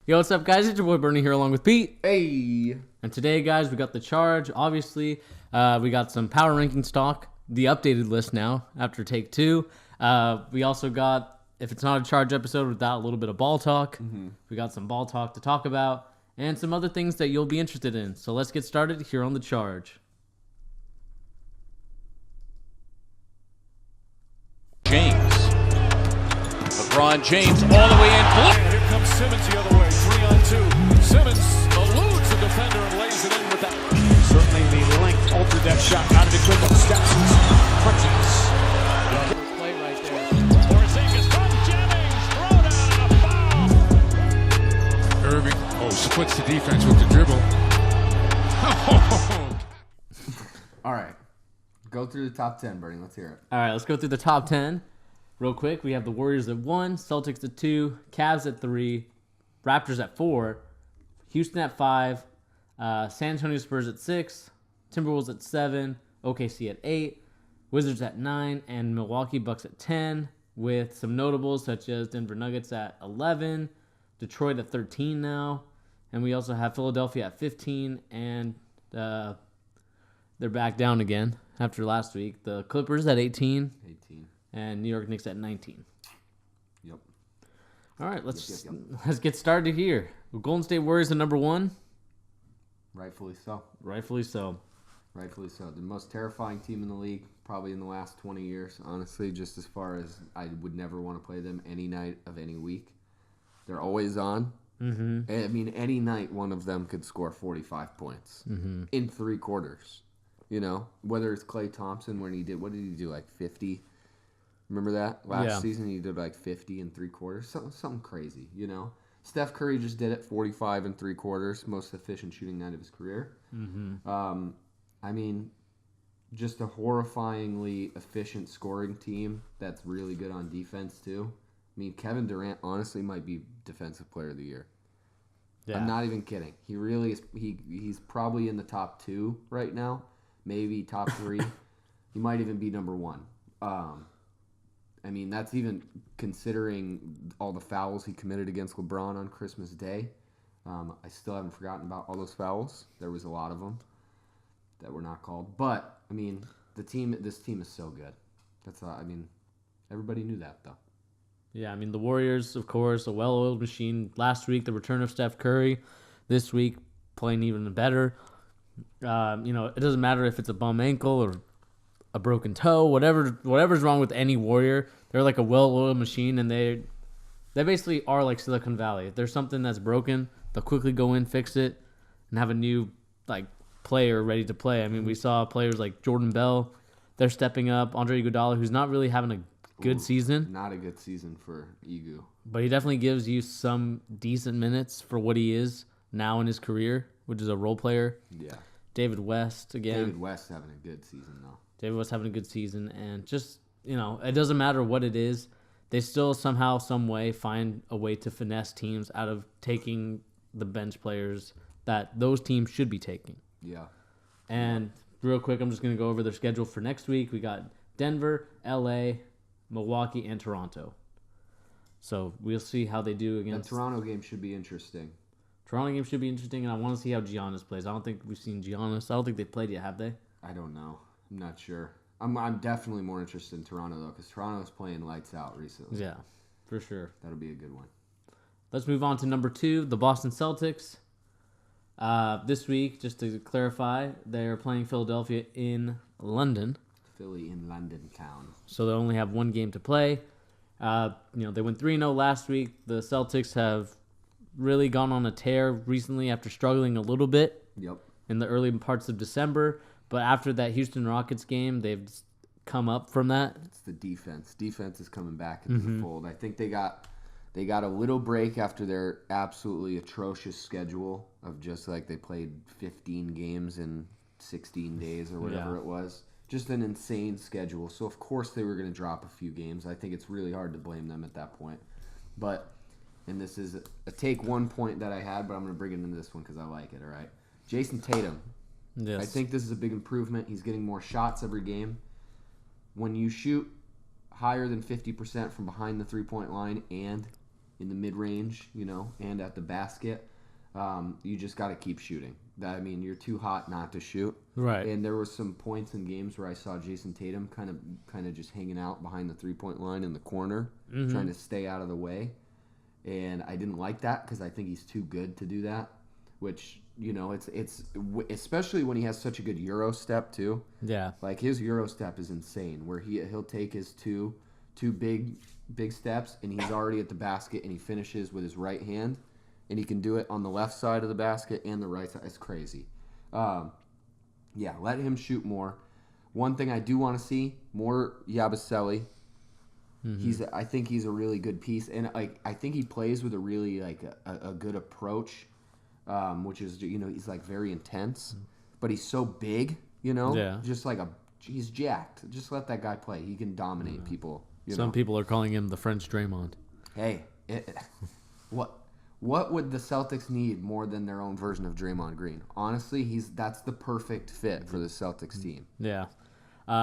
Yo, what's up, guys? It's your boy Bernie here along with Pete. Hey. And today, guys, we got the charge. Obviously, we got some power rankings talk, the updated list now after take 2. We also got, if it's not a charge episode without a little bit of ball talk, we got some ball talk to talk about and some other things that you'll be interested in. So let's get started here on the charge. James. LeBron James all the way in. Here comes Simmons the other way. 3-on-2. Simmons eludes the defender and lays it in with that. Certainly the length altered that shot. Out of the quick steps. Crutches. Play right there. Porzingis from Jennings. Throw down and a foul. Irving, splits the defense with the dribble. All right. Go through the top 10, Bernie. Let's hear it. All right, let's go through the top 10 real quick. We have the Warriors at 1, Celtics at 2, Cavs at 3, Raptors at 4, Houston at 5, San Antonio Spurs at 6, Timberwolves at 7, OKC at 8, Wizards at 9, and Milwaukee Bucks at 10, with some notables such as Denver Nuggets at 11, Detroit at 13 now, and we also have Philadelphia at 15, and they're back down again after last week. The Clippers at 18. And New York Knicks at 19. Yep. All right, let's Yep. let's get started here. Golden State Warriors at number 1. Rightfully so. Rightfully so. Rightfully so. The most terrifying team in the league, probably in the last 20 years, honestly, just as far as I would never want to play them any night of any week. They're always on. Mm-hmm. I mean, any night one of them could score 45 points in 3 quarters. You know, whether it's Klay Thompson when he did, what did he do, like 50? Remember that? Last season he did like 50 in 3 quarters. Something crazy, you know? Steph Curry just did it 45 in 3 quarters, most efficient shooting night of his career. Mm-hmm. I mean, just a horrifyingly efficient scoring team that's really good on defense too. I mean, Kevin Durant honestly might be Defensive Player of the Year. Yeah. I'm not even kidding. He really is. He's probably in the top 2 right now, maybe top 3. He might even be number 1. I mean, that's even considering all the fouls he committed against LeBron on Christmas Day. I still haven't forgotten about all those fouls. There was a lot of them that were not called. But, I mean, this team is so good. Everybody knew that, though. Yeah, I mean, the Warriors, of course, a well-oiled machine. Last week, the return of Steph Curry. This week, playing even better. It doesn't matter if it's a bum ankle or a broken toe, whatever's wrong with any Warrior. They're like a well-oiled machine, and they basically are like Silicon Valley. If there's something that's broken, they'll quickly go in, fix it, and have a new player ready to play. I mean, we saw players like Jordan Bell. They're stepping up. Andre Iguodala, who's not really having a good season. Not a good season for Igu. But he definitely gives you some decent minutes for what he is now in his career, which is a role player. Yeah. David West, again. David West having a good season, though. David West having a good season, and just, it doesn't matter what it is. They still somehow, some way find a way to finesse teams out of taking the bench players that those teams should be taking. Yeah. And real quick, I'm just going to go over their schedule for next week. We got Denver, LA, Milwaukee, and Toronto. So we'll see how they do against... The Toronto game should be interesting. Toronto game should be interesting, and I want to see how Giannis plays. I don't think we've seen Giannis. I don't think they've played yet, have they? I don't know. I'm not sure. I'm definitely more interested in Toronto, though, because Toronto's playing lights out recently. Yeah, for sure. That'll be a good one. Let's move on to number 2, the Boston Celtics. This week, just to clarify, they're playing Philadelphia in London. Philly in London town. So they only have 1 game to play. They went 3-0 last week. The Celtics have really gone on a tear recently after struggling a little bit in the early parts of December. But after that Houston Rockets game, they've come up from that. It's the defense. Defense is coming back into the fold. I think they got a little break after their absolutely atrocious schedule of just like they played 15 games in 16 days or whatever it was. Just an insane schedule. So, of course, they were going to drop a few games. I think it's really hard to blame them at that point. And this is a take 1 point that I had, but I'm going to bring it into this one because I like it, all right? Jason Tatum. Yes. I think this is a big improvement. He's getting more shots every game. When you shoot higher than 50% from behind the three-point line and in the mid-range, and at the basket. You just got to keep shooting. I mean, you're too hot not to shoot. Right. And there were some points in games where I saw Jason Tatum kind of just hanging out behind the three-point line in the corner, trying to stay out of the way. And I didn't like that because I think he's too good to do that. Which it's especially when he has such a good Euro step too. Yeah. Like his Euro step is insane, where he'll take his two big steps and he's already at the basket and he finishes with his right hand. And he can do it on the left side of the basket and the right side. It's crazy. Let him shoot more. One thing I do want to see, more Yabusele. I think he's a really good piece. And I think he plays with a really a good approach, which is, he's very intense. But he's so big, Yeah. just he's jacked. Just let that guy play. He can dominate people. Some people are calling him the French Draymond. Hey, What would the Celtics need more than their own version of Draymond Green? Honestly, that's the perfect fit for the Celtics team. Yeah.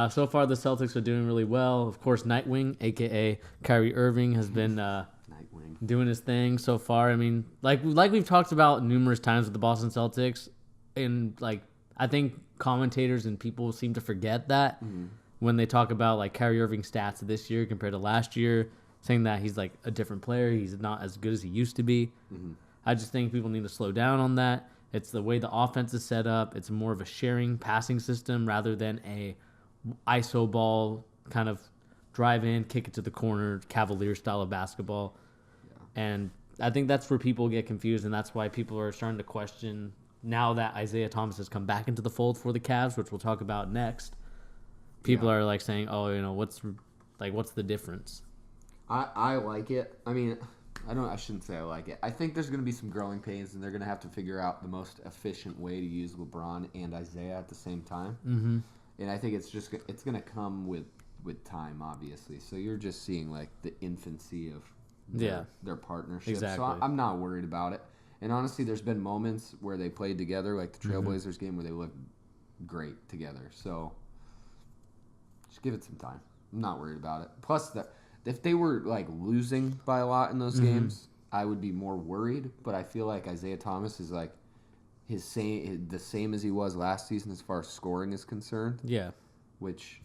So far, the Celtics are doing really well. Of course, Nightwing, a.k.a. Kyrie Irving, has been doing his thing so far. I mean, like we've talked about numerous times with the Boston Celtics, and I think commentators and people seem to forget that when they talk about Kyrie Irving's stats this year compared to last year, saying that he's a different player. He's not as good as he used to be. I just think people need to slow down on that. It's the way the offense is set up. It's more of a sharing passing system rather than a ISO ball kind of drive in, kick it to the corner, Cavalier style of basketball. Yeah. And I think that's where people get confused, and that's why people are starting to question now that Isaiah Thomas has come back into the fold for the Cavs, which we'll talk about next. People are saying, "Oh, what's the difference?" I like it. I mean, I shouldn't say I like it. I think there's going to be some growing pains, and they're going to have to figure out the most efficient way to use LeBron and Isaiah at the same time. Mm-hmm. And I think it's going to come with time, obviously. So you're just seeing the infancy of their partnership. Exactly. So I'm not worried about it. And honestly, there's been moments where they played together, like the Trailblazers game, where they looked great together. So just give it some time. I'm not worried about it. Plus, if they were losing by a lot in those games, I would be more worried. But I feel like Isaiah Thomas is the same as he was last season as far as scoring is concerned. Yeah. Which,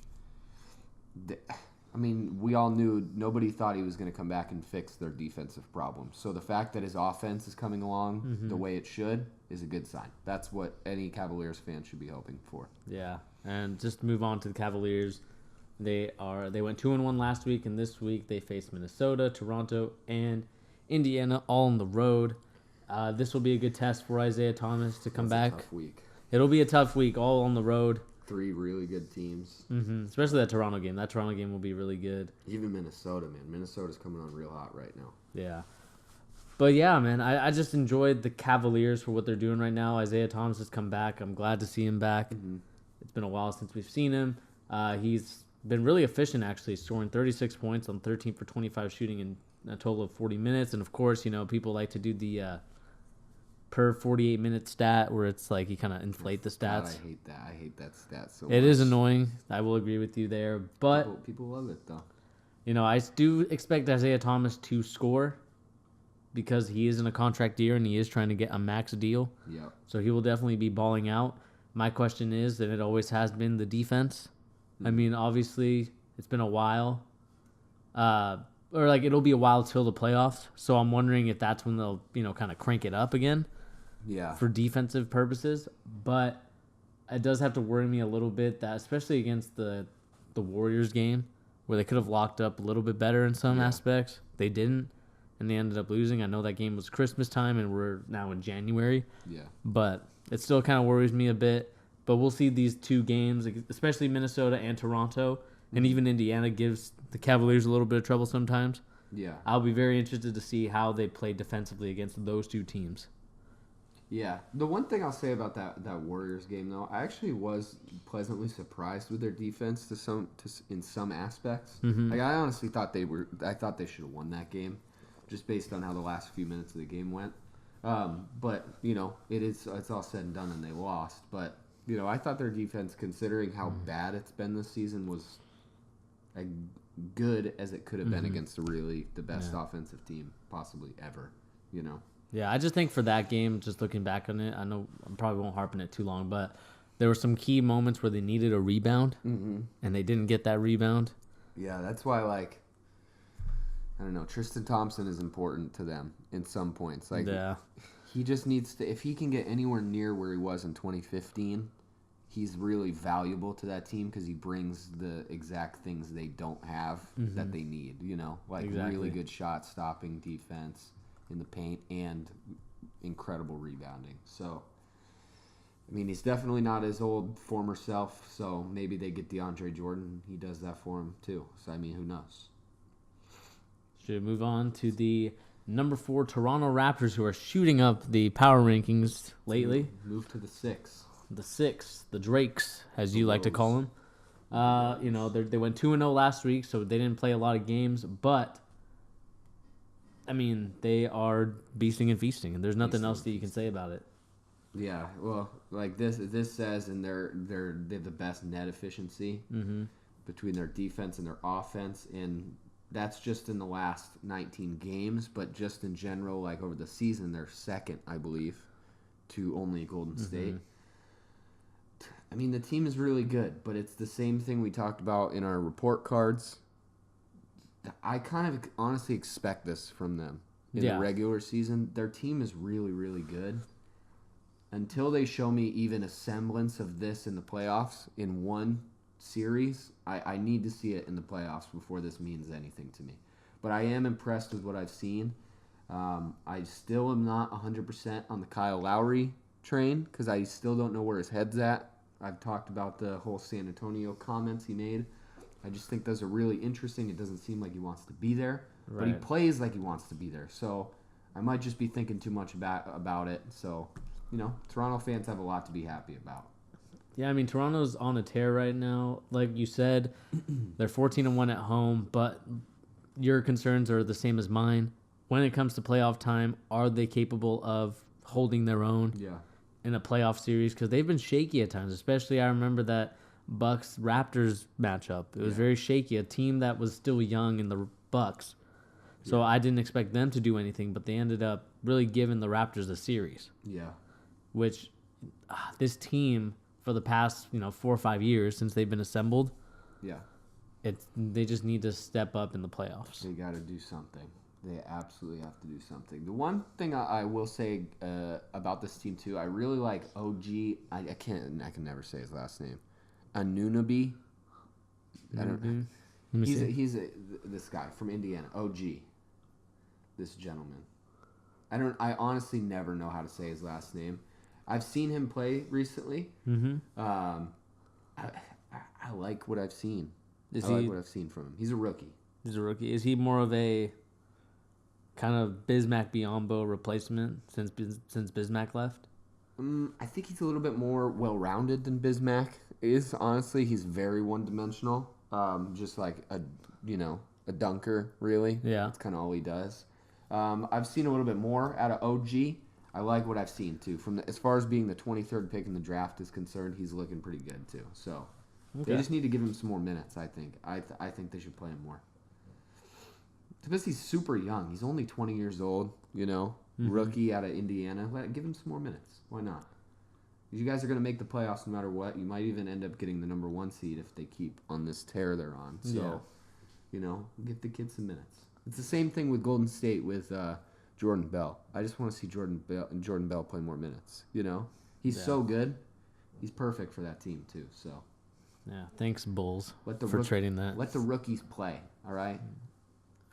we all knew nobody thought he was going to come back and fix their defensive problems. So the fact that his offense is coming along the way it should is a good sign. That's what any Cavaliers fan should be hoping for. Yeah, and just to move on to the Cavaliers. They went 2-1 last week, and this week they face Minnesota, Toronto, and Indiana all on the road. This will be a good test for Isaiah Thomas to come back. A tough week. It'll be a tough week, all on the road. 3 really good teams. Especially that Toronto game. That Toronto game will be really good. Even Minnesota, man. Minnesota's coming on real hot right now. Yeah. But yeah, man, I just enjoyed the Cavaliers for what they're doing right now. Isaiah Thomas has come back. I'm glad to see him back. It's been a while since we've seen him. He's been really efficient, actually, scoring 36 points on 13 for 25 shooting in a total of 40 minutes. And, of course, people like to do the per 48-minute stat where it's you kind of inflate the stats. God, I hate that. I hate that stat so much. It is annoying. I will agree with you there. But people love it, though. I do expect Isaiah Thomas to score because he is in a contract year and he is trying to get a max deal. Yeah. So he will definitely be balling out. My question is, and it always has been, the defense. I mean, obviously, it's been a while. It'll be a while till the playoffs. So I'm wondering if that's when they'll, kind of crank it up again. Yeah. For defensive purposes. But it does have to worry me a little bit that, especially against the Warriors game, where they could have locked up a little bit better in some aspects. They didn't, and they ended up losing. I know that game was Christmas time, and we're now in January. Yeah. But it still kind of worries me a bit. But we'll see these 2 games, especially Minnesota and Toronto, and even Indiana gives the Cavaliers a little bit of trouble sometimes. Yeah. I'll be very interested to see how they play defensively against those 2 teams. Yeah. The one thing I'll say about that Warriors game, though, I actually was pleasantly surprised with their defense in some aspects. I honestly thought they should have won that game, just based on how the last few minutes of the game went. But it's all said and done, and they lost. But I thought their defense, considering how bad it's been this season, was good as it could have been against the best offensive team possibly ever, you know? Yeah, I just think for that game, just looking back on it, I know I probably won't harp on it too long, but there were some key moments where they needed a rebound, and they didn't get that rebound. Yeah, that's why, like, I don't know, Tristan Thompson is important to them in some points. Like, he just needs to, if he can get anywhere near where he was in 2015, he's really valuable to that team because he brings the exact things they don't have that they need, you know? Like, really good shot stopping defense in the paint and incredible rebounding. So, I mean, he's definitely not his old former self, so maybe they get DeAndre Jordan. He does that for him, too. So, I mean, who knows? Should move on to the number 4 Toronto Raptors, who are shooting up the power rankings lately. Move to the 6. The 6, the Drakes, as you like to call them. You know, they went 2-0 last week, so they didn't play a lot of games, but I mean, they are beasting and feasting, and there's nothing else that you can say about it. Yeah, well, like this says, and they have the best net efficiency between their defense and their offense, and that's just in the last 19 games. But just in general, like over the season, they're second, I believe, to only Golden State. I mean, the team is really good, but it's the same thing we talked about in our report cards. I kind of honestly expect this from them in the regular season. Their team is really, really good. Until they show me even a semblance of this in the playoffs in one series, I need to see it in the playoffs before this means anything to me. But I am impressed with what I've seen. I still am not 100% on the Kyle Lowry train because I still don't know where his head's at. I've talked about the whole San Antonio comments he made. I just think those are really interesting. It doesn't seem like he wants to be there, but he plays like he wants to be there. So I might just be thinking too much about it. So, you know, Toronto fans have a lot to be happy about. Yeah, I mean, Toronto's on a tear right now. Like you said, they're 14-1 at home, but your concerns are the same as mine. When it comes to playoff time, are they capable of holding their own in a playoff series? Because they've been shaky at times, especially I remember that Bucks-Raptors matchup. It was very shaky, a team that was still young in the Bucks. So I didn't expect them to do anything, but they ended up really giving the Raptors the series. Yeah. Which this team, for the past 4 or 5 years since they've been assembled, they just need to step up in the playoffs. They got to do something. They absolutely have to do something. The one thing I will say about this team too, I really like OG. I can never say his last name. Anunoby. I don't. He's this guy from Indiana. OG. This gentleman. I honestly never know how to say his last name. I've seen him play recently. I like what I've seen. Like what I've seen from him. He's a rookie. He's a rookie. Is he more of a kind of Bismack Biyombo replacement since Bismack left? I think he's a little bit more well-rounded than Bismack is. Honestly, he's very one-dimensional. Just like a dunker, really. Yeah, that's kind of all he does. I've seen a little bit more out of OG. I like what I've seen too. As far as being the 23rd pick in the draft is concerned, he's looking pretty good too. So they just need to give him some more minutes. I think. I think they should play him more. Because he's super young. He's only 20 years old. Rookie out of Indiana. Give him some more minutes. Why not? You guys are going to make the playoffs no matter what. You might even end up getting the number 1 seed if they keep on this tear they're on. So, give the kids some minutes. It's the same thing with Golden State with Jordan Bell. I just want to see Jordan Bell play more minutes. He's so good. He's perfect for that team too. So, yeah. Thanks, Bulls, for trading that. Let the rookies play. All right.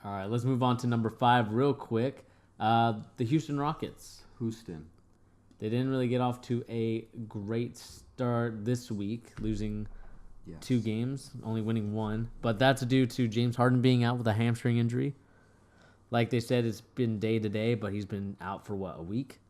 All right. Let's move on to number 5 real quick. The Houston Rockets. Houston. They didn't really get off to a great start this week, losing 2 games, only winning 1. But that's due to James Harden being out with a hamstring injury. Like they said, it's been day to day, but he's been out for, a week?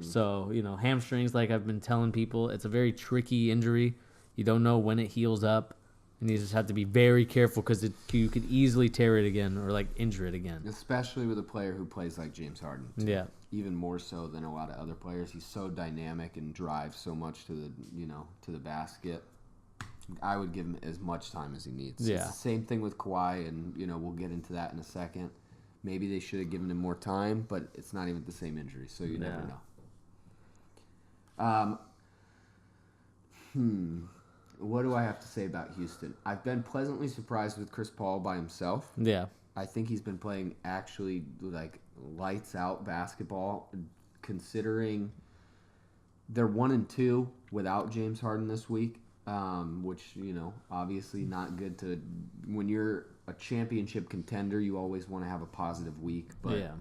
So, hamstrings, like I've been telling people, it's a very tricky injury. You don't know when it heals up. And you just have to be very careful because you could easily tear it again or, injure it again. Especially with a player who plays like James Harden. Too. Yeah. Even more so than a lot of other players. He's so dynamic and drives so much to the basket. I would give him as much time as he needs. Yeah. It's the same thing with Kawhi, and we'll get into that in a second. Maybe they should have given him more time, but it's not even the same injury, so you never know. What do I have to say about Houston? I've been pleasantly surprised with Chris Paul by himself. Yeah. I think he's been playing actually like lights out basketball, considering they're 1-2 without James Harden this week, which obviously not good to when you're a championship contender. You always want to have a positive week, but yeah.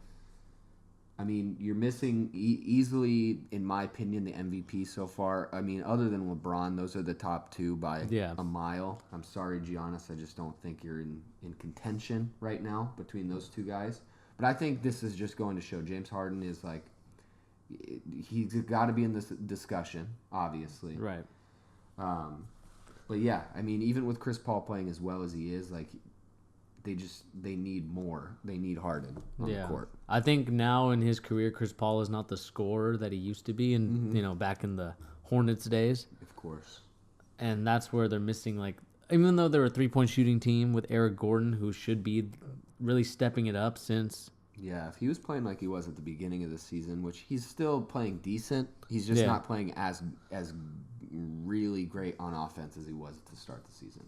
I mean, you're missing easily, in my opinion, the MVP so far. I mean, other than LeBron, those are the top two by a mile. I'm sorry, Giannis. I just don't think you're in contention right now between those two guys. But I think this is just going to show James Harden is like, he's got to be in this discussion, obviously. Right. But yeah, I mean, even with Chris Paul playing as well as he is, like, they need more. They need Harden on the court. I think now in his career, Chris Paul is not the scorer that he used to be, and back in the Hornets days. Of course. And that's where they're missing. Like, even though they're a 3-point shooting team with Eric Gordon, who should be really stepping it up since. Yeah, if he was playing like he was at the beginning of the season, which he's still playing decent, he's just not playing as really great on offense as he was to start the season.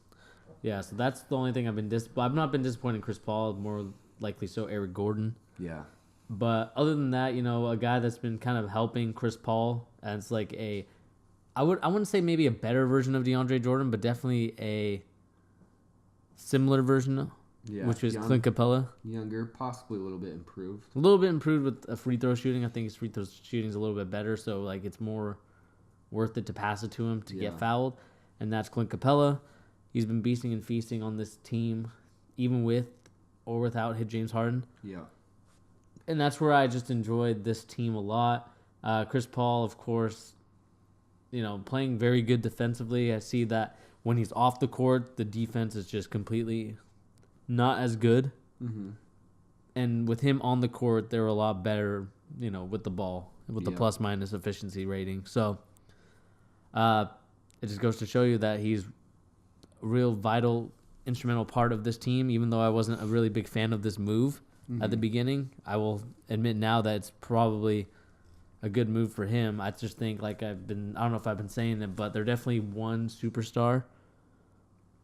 Yeah, so that's the only thing I've not been disappointed in Chris Paul, more likely so Eric Gordon. Yeah. But other than that, a guy that's been kind of helping Chris Paul, and it's like I wouldn't say maybe a better version of DeAndre Jordan, but definitely a similar version, which was Clint Capella. Younger, possibly a little bit improved. A little bit improved with a free throw shooting. I think his free throw shooting is a little bit better, so like it's more worth it to pass it to him to get fouled, and that's Clint Capella. He's been beasting and feasting on this team, even with or without James Harden. Yeah. And that's where I just enjoyed this team a lot. Chris Paul, of course, playing very good defensively. I see that when he's off the court, the defense is just completely not as good. Mm-hmm. And with him on the court, they're a lot better, with the ball, with the plus-minus efficiency rating. So it just goes to show you that he's real vital, instrumental part of this team, even though I wasn't a really big fan of this move at the beginning. I will admit now that it's probably a good move for him. I just think, I don't know if I've been saying it, but they're definitely one superstar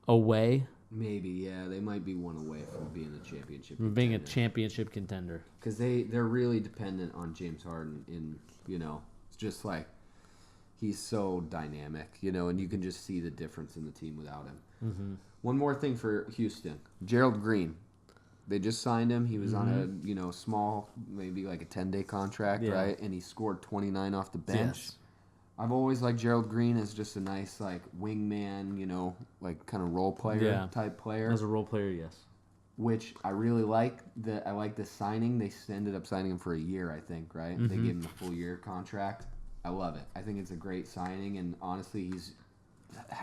away. Maybe, yeah. They might be one away from being a championship contender. Being a championship contender. Because they're really dependent on James Harden it's just like, he's so dynamic, and you can just see the difference in the team without him. Mm-hmm. One more thing for Houston. Gerald Green. They just signed him. He was on a, small, maybe like a 10-day contract, right? And he scored 29 off the bench. Yes. I've always liked Gerald Green as just a nice, wingman, kind of role player type player. As a role player, yes. Which I really like. I like the signing. They ended up signing him for a year, I think, right? Mm-hmm. They gave him the full year contract. I love it. I think it's a great signing, and honestly,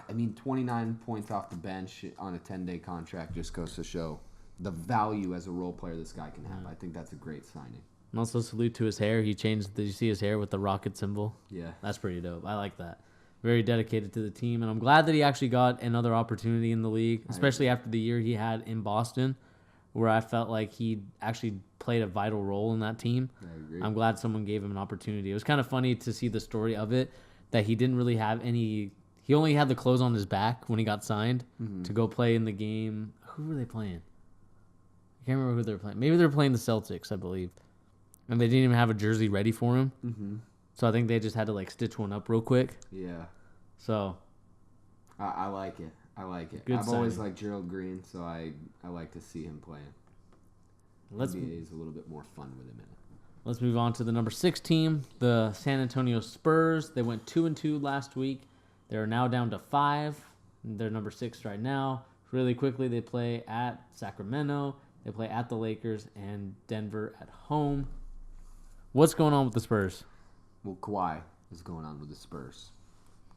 29 points off the bench on a 10-day contract just goes to show the value as a role player this guy can have. I think that's a great signing. And also salute to his hair. He changed. Did you see his hair with the rocket symbol? Yeah. That's pretty dope. I like that. Very dedicated to the team, and I'm glad that he actually got another opportunity in the league, especially after the year he had in Boston, where I felt like he actually played a vital role in that team. I agree. I'm glad someone gave him an opportunity. It was kind of funny to see the story of it, that he didn't really have any. He only had the clothes on his back when he got signed to go play in the game. Who were they playing? I can't remember who they were playing. Maybe they were playing the Celtics, I believe. And they didn't even have a jersey ready for him. Mm-hmm. So I think they just had to stitch one up real quick. Yeah. So. I like it. Good I've always liked Gerald Green, so I like to see him playing. NBA's a little bit more fun with him in it. Let's move on to the number 6 team, the San Antonio Spurs. They went 2-2 last week. They're now down to 5. They're number 6 right now. Really quickly, they play at Sacramento. They play at the Lakers and Denver at home. What's going on with the Spurs? Well, Kawhi is going on with the Spurs.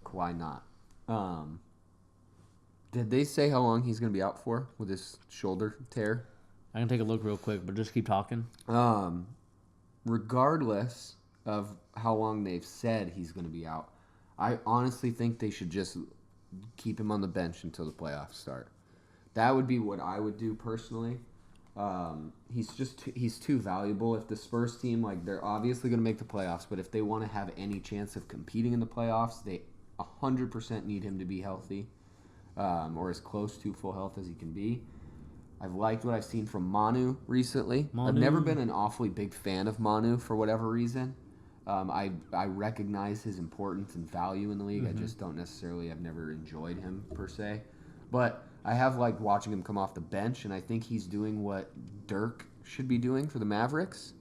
Kawhi not. Did they say how long he's going to be out for with his shoulder tear? I can take a look real quick, but just keep talking. Regardless of how long they've said he's going to be out, I honestly think they should just keep him on the bench until the playoffs start. That would be what I would do personally. He's too valuable. If the Spurs team, like, they're obviously going to make the playoffs, but if they want to have any chance of competing in the playoffs, they 100% need him to be healthy, or as close to full health as he can be. I've liked what I've seen from Manu recently. I've never been an awfully big fan of Manu for whatever reason. I recognize his importance and value in the league. I just don't necessarily, I've never enjoyed him per se. But I have liked watching him come off the bench, and I think he's doing what Dirk should be doing for the Mavericks,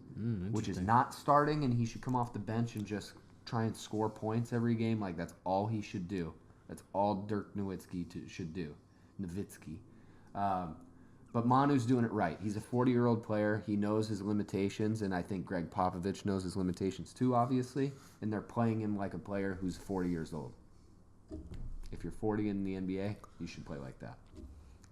which is not starting, and he should come off the bench and just try and score points every game. Like, that's all he should do. That's all Dirk Nowitzki should do. Nowitzki. But Manu's doing it right. He's a 40-year-old player. He knows his limitations, and I think Greg Popovich knows his limitations too, obviously, and they're playing him like a player who's 40 years old. If you're 40 in the NBA, you should play like that.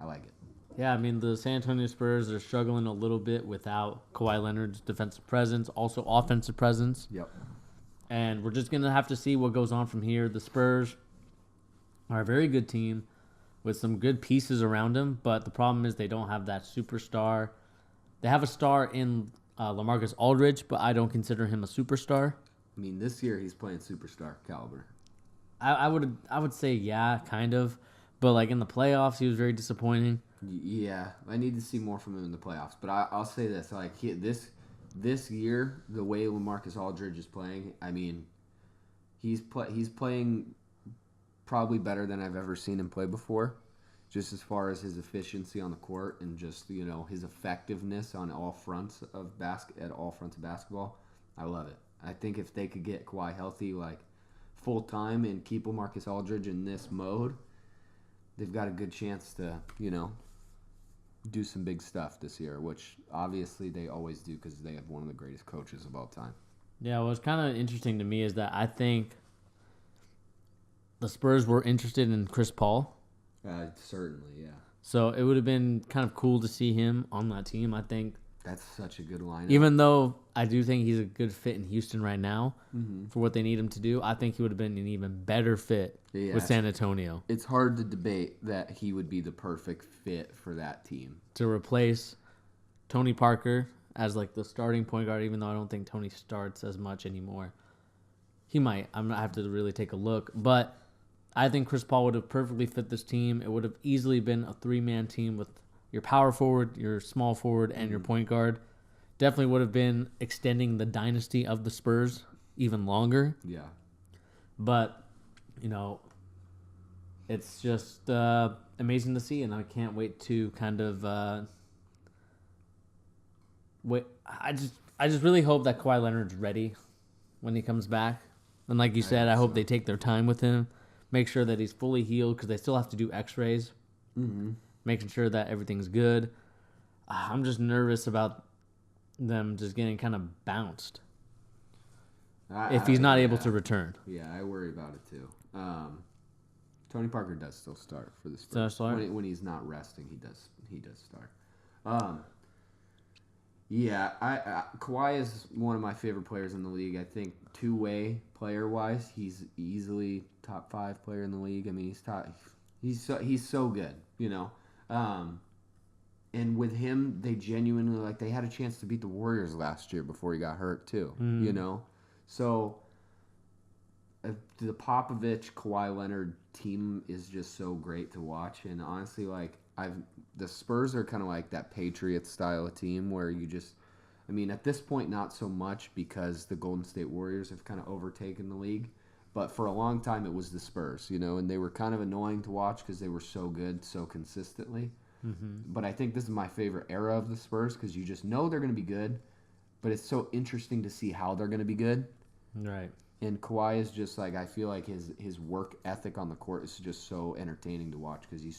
I like it. Yeah, I mean, the San Antonio Spurs are struggling a little bit without Kawhi Leonard's defensive presence, also offensive presence. Yep. And we're just going to have to see what goes on from here. The Spurs are a very good team with some good pieces around them, but the problem is they don't have that superstar. They have a star in LaMarcus Aldridge, but I don't consider him a superstar. I mean, this year he's playing superstar caliber. I would say, yeah, kind of. But, like, in the playoffs, he was very disappointing. Yeah, I need to see more from him in the playoffs. But I'll say this. Like, this year, the way LaMarcus Aldridge is playing, I mean, he's playing probably better than I've ever seen him play before, just as far as his efficiency on the court and just, you know, his effectiveness on all fronts of basketball. I love it. I think if they could get Kawhi healthy, like, full time and keep LaMarcus Aldridge in this mode, they've got a good chance to, you know, do some big stuff this year, which obviously they always do because they have one of the greatest coaches of all time. Yeah, what's kind of interesting to me is that I think the Spurs were interested in Chris Paul. Certainly, yeah. So it would have been kind of cool to see him on that team, I think. That's such a good lineup. Even though I do think he's a good fit in Houston right now for what they need him to do, I think he would have been an even better fit with San Antonio. It's hard to debate that he would be the perfect fit for that team. To replace Tony Parker as like the starting point guard, even though I don't think Tony starts as much anymore. He might. I'm gonna have to really take a look. But I think Chris Paul would have perfectly fit this team. It would have easily been a 3-man team with your power forward, your small forward, and your point guard. Definitely would have been extending the dynasty of the Spurs even longer. Yeah. But, you know, it's just amazing to see, and I can't wait to kind of wait. I just really hope that Kawhi Leonard's ready when he comes back. And like you said, I hope they take their time with him, make sure that he's fully healed because they still have to do x-rays. Making sure that everything's good. I'm just nervous about them just getting kind of bounced if he's not able to return. Yeah, I worry about it too. Tony Parker does still start for the Spurs. When he's not resting, he does start. Kawhi is one of my favorite players in the league. I think two-way player-wise, he's easily top 5 player in the league. I mean, he's so good, you know. And with him, they genuinely, they had a chance to beat the Warriors last year before he got hurt too, you know. So the Popovich Kawhi Leonard team is just so great to watch, and honestly, the Spurs are kind of like that Patriots style of team where you just, I mean, at this point, not so much because the Golden State Warriors have kind of overtaken the league. But for a long time, it was the Spurs, you know, and they were kind of annoying to watch because they were so good so consistently. But I think this is my favorite era of the Spurs because you just know they're going to be good, but it's so interesting to see how they're going to be good. Right. And Kawhi is just I feel like his work ethic on the court is just so entertaining to watch because he's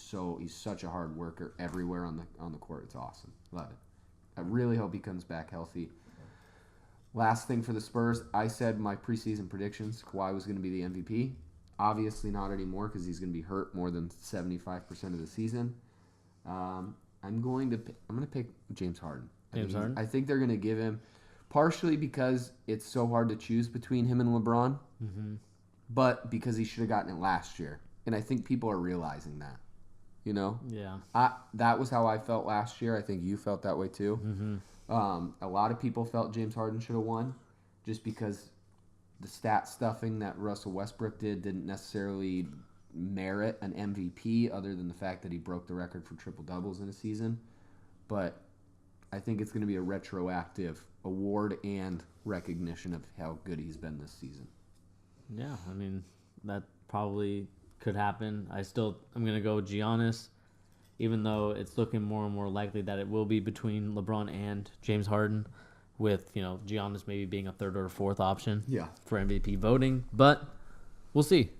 such a hard worker everywhere on the court. It's awesome. Love it. I really hope he comes back healthy. Last thing for the Spurs, I said my preseason predictions, Kawhi was going to be the MVP. Obviously not anymore because he's going to be hurt more than 75% of the season. I'm going to pick James Harden. I think they're going to give him, partially because it's so hard to choose between him and LeBron, but because he should have gotten it last year. And I think people are realizing that. You know? Yeah. That was how I felt last year. I think you felt that way too. Mm-hmm. A lot of people felt James Harden should have won just because the stat stuffing that Russell Westbrook didn't necessarily merit an MVP other than the fact that he broke the record for triple-doubles in a season. But I think it's going to be a retroactive award and recognition of how good he's been this season. Yeah, I mean, that probably could happen. I'm going to go Giannis, even though it's looking more and more likely that it will be between LeBron and James Harden, with, Giannis maybe being a third or fourth option Yeah. for MVP voting. But we'll see.